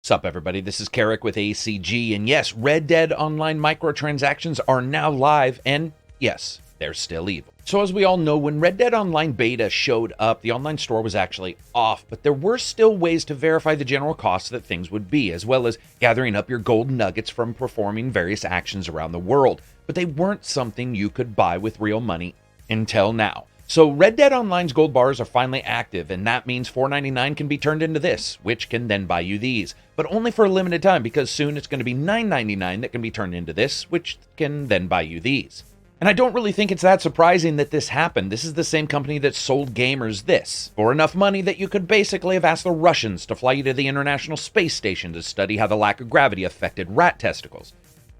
Sup everybody, this is Karak with ACG, and yes, Red Dead Online microtransactions are now live, and yes, they're still evil. So as we all know, when Red Dead Online beta showed up, the online store was actually off, but there were still ways to verify the general costs that things would be, as well as gathering up your gold nuggets from performing various actions around the world. But they weren't something you could buy with real money until now. So Red Dead Online's gold bars are finally active, and that means $4.99 can be turned into this, which can then buy you these. But only for a limited time, because soon it's going to be $9.99 that can be turned into this, which can then buy you these. And I don't really think it's that surprising that this happened. This is the same company that sold gamers this, for enough money that you could basically have asked the Russians to fly you to the International Space Station to study how the lack of gravity affected rat testicles.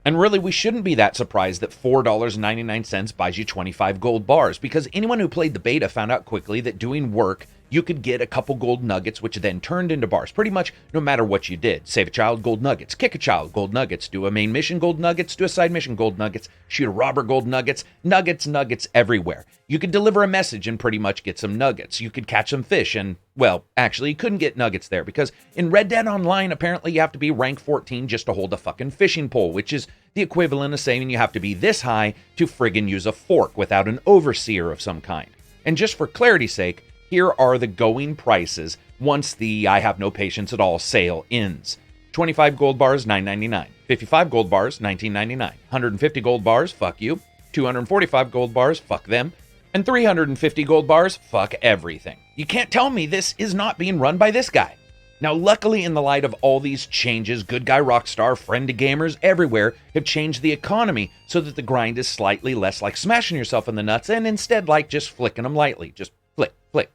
And really, we shouldn't be that surprised that $4.99 buys you 25 gold bars, because anyone who played the beta found out quickly that doing work, you could get a couple gold nuggets, which then turned into bars, pretty much no matter what you did. Save a child, gold nuggets. Kick a child, gold nuggets. Do a main mission, gold nuggets. Do a side mission, gold nuggets. Shoot a robber, gold nuggets. Nuggets everywhere. You could deliver a message and pretty much get some nuggets. You could catch some fish and, well, actually, you couldn't get nuggets there, because in Red Dead Online, apparently you have to be rank 14 just to hold a fucking fishing pole, which is the equivalent of saying you have to be this high to friggin' use a fork without an overseer of some kind. And just for clarity's sake, here are the going prices once the I have no patience at all sale ends. 25 gold bars, $9.99. 55 gold bars, $19.99. 150 gold bars, fuck you. 245 gold bars, fuck them. And 350 gold bars, fuck everything. You can't tell me this is not being run by this guy. Now, luckily, in the light of all these changes, Good Guy Rockstar, friend to gamers everywhere have changed the economy so that the grind is slightly less like smashing yourself in the nuts and instead like just flicking them lightly. Just flick, flick,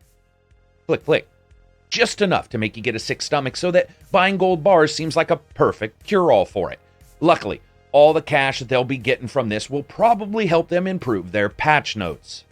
flick, flick. Just enough to make you get a sick stomach so that buying gold bars seems like a perfect cure-all for it. Luckily, all the cash that they'll be getting from this will probably help them improve their patch notes.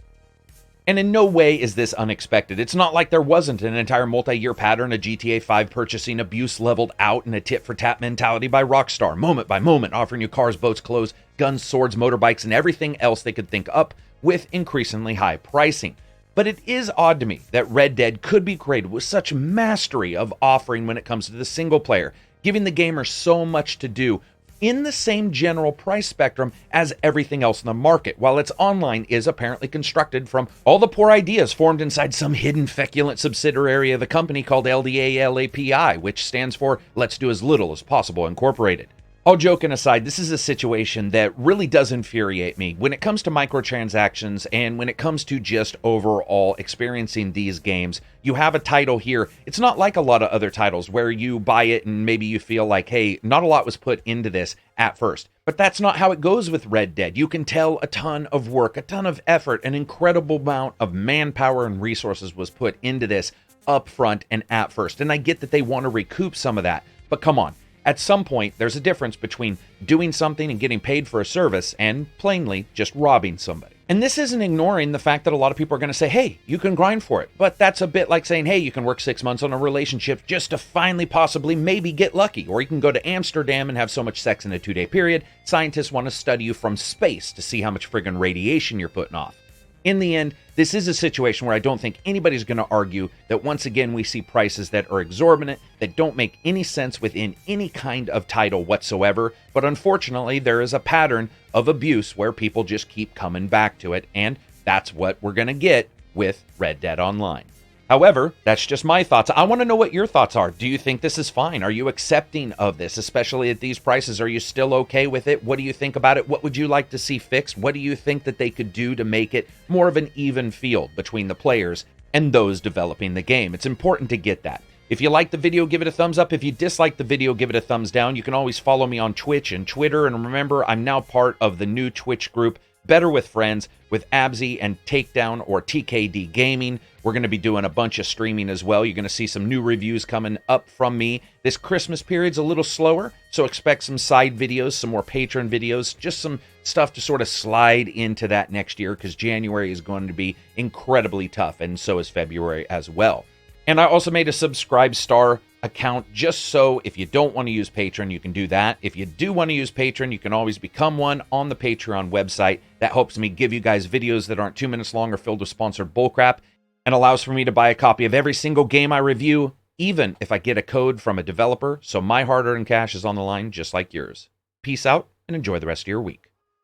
And in no way is this unexpected. It's not like there wasn't an entire multi-year pattern of GTA 5 purchasing abuse leveled out in a tit-for-tat mentality by Rockstar, moment by moment, offering you cars, boats, clothes, guns, swords, motorbikes, and everything else they could think up with increasingly high pricing. But it is odd to me that Red Dead could be created with such mastery of offering when it comes to the single player, giving the gamer so much to do in the same general price spectrum as everything else in the market, while its online is apparently constructed from all the poor ideas formed inside some hidden feculent subsidiary of the company called LDALAPI, which stands for Let's Do As Little As Possible Incorporated. All joking aside, this is a situation that really does infuriate me when it comes to microtransactions and when it comes to just overall experiencing these games. You have a title here. It's not like a lot of other titles where you buy it and maybe you feel like, hey, not a lot was put into this at first. But that's not how it goes with Red Dead. You can tell a ton of work, a ton of effort, an incredible amount of manpower and resources was put into this up front and at first. And I get that they want to recoup some of that, but come on. At some point, there's a difference between doing something and getting paid for a service and plainly just robbing somebody. And this isn't ignoring the fact that a lot of people are going to say, hey, you can grind for it. But that's a bit like saying, hey, you can work 6 months on a relationship just to finally possibly maybe get lucky. Or you can go to Amsterdam and have so much sex in a 2-day period, scientists want to study you from space to see how much friggin' radiation you're putting off. In the end, this is a situation where I don't think anybody's going to argue that once again we see prices that are exorbitant, that don't make any sense within any kind of title whatsoever, but unfortunately there is a pattern of abuse where people just keep coming back to it, and that's what we're going to get with Red Dead Online. However, that's just my thoughts. I want to know what your thoughts are. Do you think this is fine? Are you accepting of this, especially at these prices? Are you still okay with it? What do you think about it? What would you like to see fixed? What do you think that they could do to make it more of an even field between the players and those developing the game? It's important to get that. If you like the video, give it a thumbs up. If you dislike the video, give it a thumbs down. You can always follow me on Twitch and Twitter. And remember, I'm now part of the new Twitch group, Better with Friends, with Abzy and Takedown or TKD Gaming. We're going to be doing a bunch of streaming as well. You're going to see some new reviews coming up from me. This Christmas period's a little slower, so expect some side videos, some more Patreon videos, just some stuff to sort of slide into that next year, because January is going to be incredibly tough, and so is February as well. And I also made a Subscribe Star account just so if you don't want to use Patreon, you can do that. If you do want to use Patreon, you can always become one on the Patreon website. That helps me give you guys videos that aren't 2 minutes long or filled with sponsored bullcrap, and allows for me to buy a copy of every single game I review even if I get a code from a developer, so my hard-earned cash is on the line just like yours. Peace out and enjoy the rest of your week.